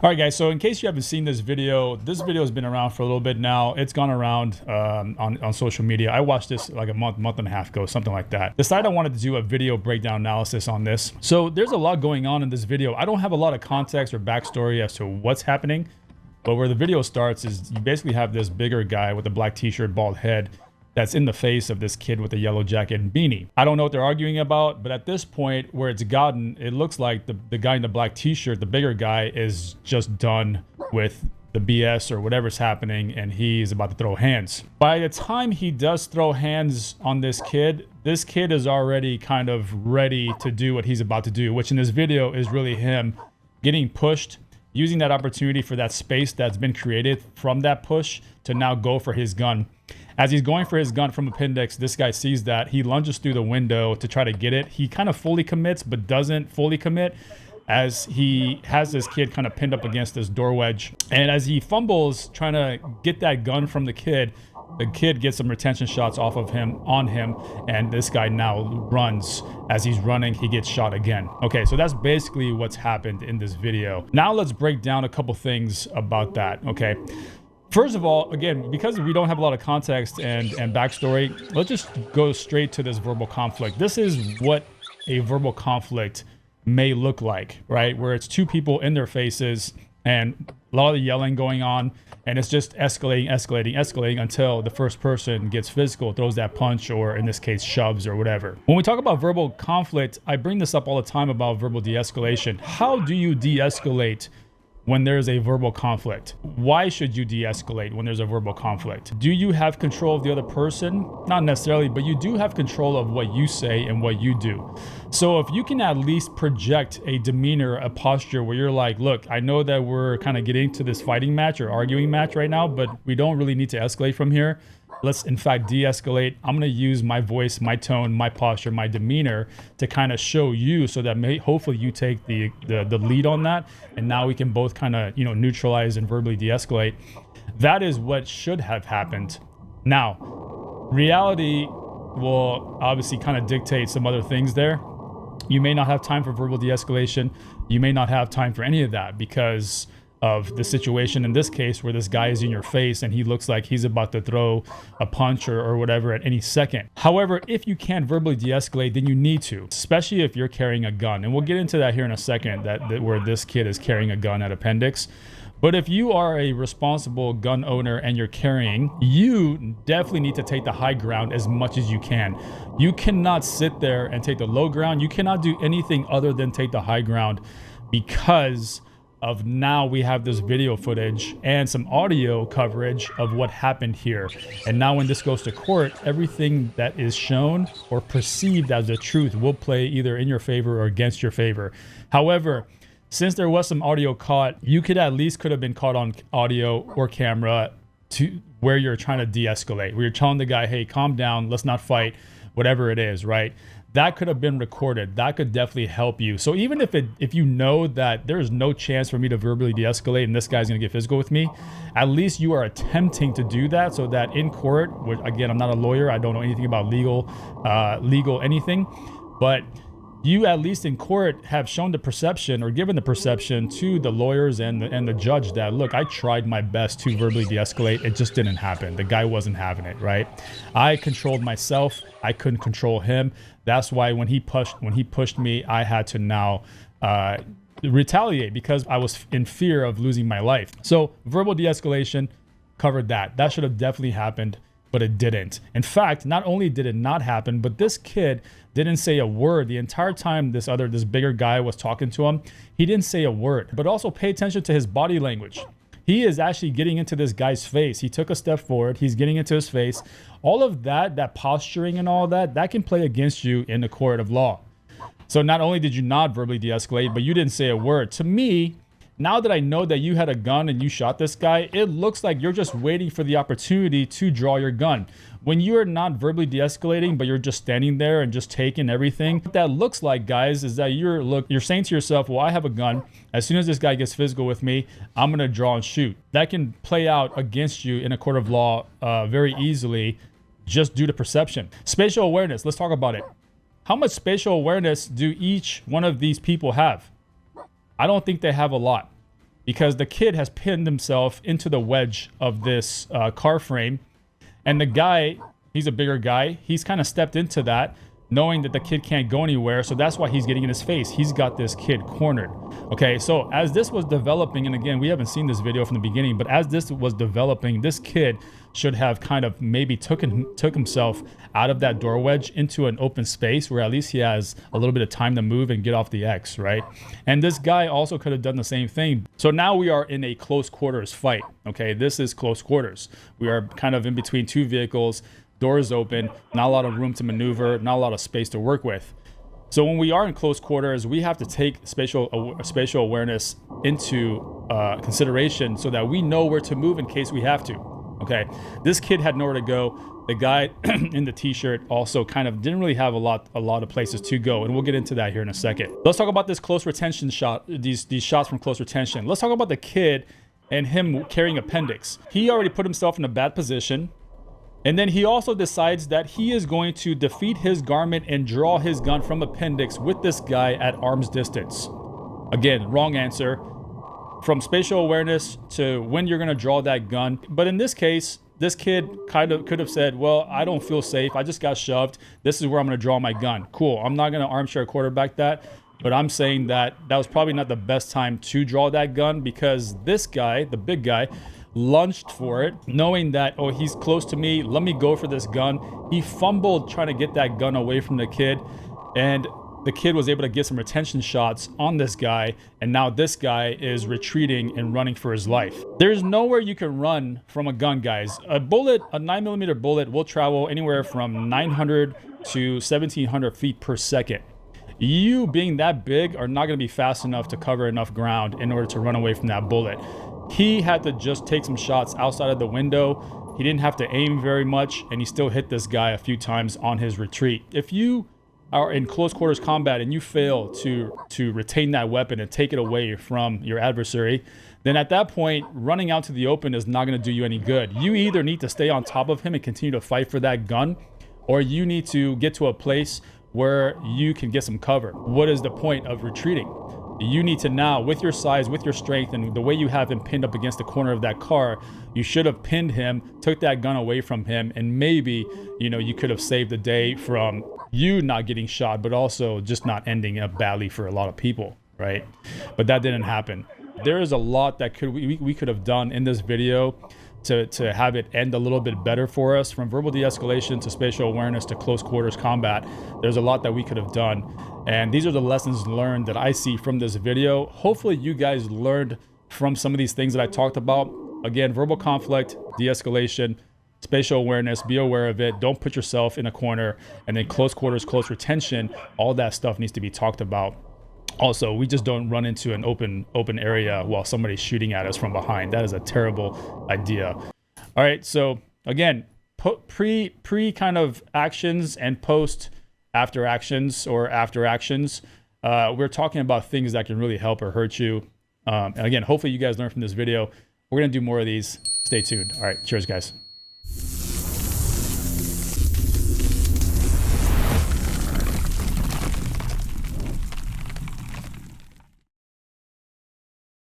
All right, guys. So in case you haven't seen this video has been around for a little bit now. It's gone around on social media. I watched this like a month and a half ago, something like that. Decided I wanted to do a video breakdown analysis on this. So there's a lot going on in this video. I don't have a lot of context or backstory as to what's happening, but where the video starts is you basically have this bigger guy with a black t-shirt, bald head, that's in the face of this kid with a yellow jacket and beanie. I don't know what they're arguing about, but at this point where it's gotten, it looks like the guy in the black t-shirt, the bigger guy, is just done with the BS or whatever's happening, and he's about to throw hands. By the time he does throw hands on this kid is already kind of ready to do what he's about to do, which in this video is really him getting pushed, using that opportunity for that space that's been created from that push to now go for his gun. As he's going for his gun from appendix, this guy sees that. He lunges through the window to try to get it. He kind of fully commits, but doesn't fully commit, as he has this kid kind of pinned up against this door wedge. And as he fumbles trying to get that gun from the kid gets some retention shots off of him, on him, and this guy now runs. As he's running, he gets shot again. Okay, so that's basically what's happened in this video. Now let's break down a couple things about that, okay? First of all, again, because we don't have a lot of context and backstory, let's just go straight to this verbal conflict. This is what a verbal conflict may look like, right? Where it's two people in their faces and a lot of yelling going on, and it's just escalating until the first person gets physical, throws that punch, or in this case, shoves or whatever. When we talk about verbal conflict, I bring this up all the time about verbal de-escalation. How do you de-escalate when there's a verbal conflict? Why should you de-escalate when there's a verbal conflict? Do you have control of the other person? Not necessarily, but you do have control of what you say and what you do. So if you can at least project a demeanor, a posture where you're like, look, I know that we're kind of getting to this fighting match or arguing match right now, but we don't really need to escalate from here. Let's in fact de-escalate. I'm going to use my voice, my tone, my posture, my demeanor to kind of show you, so that hopefully you take the lead on that, and now we can both kind of, neutralize and verbally de-escalate. That is what should have happened. Now, reality will obviously kind of dictate some other things there. You may not have time for verbal de-escalation. You may not have time for any of that because of the situation in this case where this guy is in your face and he looks like he's about to throw a punch or whatever at any second. However, if you can verbally de-escalate, then you need to, especially if you're carrying a gun. And we'll get into that here in a second, that where this kid is carrying a gun at appendix. But if you are a responsible gun owner and you're carrying, you definitely need to take the high ground as much as you can. You cannot sit there and take the low ground. You cannot do anything other than take the high ground, because of now we have this video footage and some audio coverage of what happened here. And now when this goes to court, everything that is shown or perceived as the truth will play either in your favor or against your favor. However, since there was some audio caught, you could have been caught on audio or camera to where you're trying to de-escalate, where you're telling the guy, hey, calm down, let's not fight, whatever it is, right? That could have been recorded. That could definitely help you. So even if you know that there's no chance for me to verbally de-escalate and this guy's gonna get physical with me, at least you are attempting to do that, so that in court, which again, I'm not a lawyer, I don't know anything about legal anything, but you at least in court have shown the perception or given the perception to the lawyers and the judge that, look, I tried my best to verbally de-escalate. It just didn't happen. The guy wasn't having it, right? I controlled myself. I couldn't control him. That's why when he pushed me, I had to now retaliate because I was in fear of losing my life. So verbal de-escalation covered that. That should have definitely happened, but it didn't. In fact, not only did it not happen, but this kid didn't say a word the entire time this bigger guy was talking to him. He didn't say a word. But also pay attention to his body language. He is actually getting into this guy's face. He took a step forward. He's getting into his face. All of that posturing and all that can play against you in the court of law. So not only did you not verbally de-escalate, but you didn't say a word. To me, now that I know that you had a gun and you shot this guy, it looks like you're just waiting for the opportunity to draw your gun. When you're not verbally de-escalating, but you're just standing there and just taking everything, what that looks like, guys, is that you're saying to yourself, well, I have a gun. As soon as this guy gets physical with me, I'm going to draw and shoot. That can play out against you in a court of law very easily, just due to perception. Spatial awareness, let's talk about it. How much spatial awareness do each one of these people have? I don't think they have a lot. because the kid has pinned himself into the wedge of this car frame. And the guy, he's a bigger guy. He's kind of stepped into that, knowing that the kid can't go anywhere. So that's why he's getting in his face. He's got this kid cornered. Okay, so as this was developing, and again, we haven't seen this video from the beginning, but as this was developing, this kid should have kind of maybe took himself out of that door wedge into an open space where at least he has a little bit of time to move and get off the X, right? And this guy also could have done the same thing. So now we are in a close quarters fight. Okay, this is close quarters. We are kind of in between two vehicles, doors open, not a lot of room to maneuver, not a lot of space to work with. So when we are in close quarters, we have to take spatial awareness into consideration so that we know where to move in case we have to. Okay, this kid had nowhere to go. The guy in the t-shirt also kind of didn't really have a lot of places to go, and we'll get into that here in a second. Let's talk about this close retention shot, these shots from close retention. Let's talk about the kid and him carrying appendix. He already put himself in a bad position. And then he also decides that he is going to defeat his garment and draw his gun from appendix with this guy at arm's distance. Again, wrong answer. From spatial awareness to when you're going to draw that gun. But in this case, this kid kind of could have said, well, I don't feel safe. I just got shoved. This is where I'm going to draw my gun. Cool. I'm not going to armchair quarterback that. But I'm saying that that was probably not the best time to draw that gun, because this guy, the big guy, lunged for it, knowing that, oh, he's close to me, let me go for this gun. He fumbled trying to get that gun away from the kid, and the kid was able to get some retention shots on this guy, and now this guy is retreating and running for his life. There's nowhere you can run from a gun, guys. A bullet, a 9mm bullet, will travel anywhere from 900 to 1700 feet per second. You being that big are not going to be fast enough to cover enough ground in order to run away from that bullet. He had to just take some shots outside of the window. He didn't have to aim very much, and he still hit this guy a few times on his retreat. If you are in close quarters combat and you fail to retain that weapon and take it away from your adversary, then at that point, running out to the open is not going to do you any good. You either need to stay on top of him and continue to fight for that gun, or you need to get to a place where you can get some cover. What is the point of retreating? You need to now, with your size, with your strength, and the way you have him pinned up against the corner of that car, you should have pinned him, took that gun away from him, and maybe, you know, you could have saved the day from you not getting shot, but also just not ending up badly for a lot of people, right? But that didn't happen. There is a lot that we could have done in this video to have it end a little bit better for us, from verbal de-escalation to spatial awareness to close quarters combat. There's a lot that we could have done, and these are the lessons learned that I see from this video. Hopefully you guys learned from some of these things that I talked about. Again, verbal conflict, de-escalation, spatial awareness, be aware of it, don't put yourself in a corner, and then close quarters, close retention, all that stuff needs to be talked about. Also, we just don't run into an open area while somebody's shooting at us from behind. That is a terrible idea. All right, so again, pre kind of actions and post after actions or after actions. We're talking about things that can really help or hurt you. And again, hopefully you guys learned from this video. We're gonna do more of these. Stay tuned. All right, cheers, guys.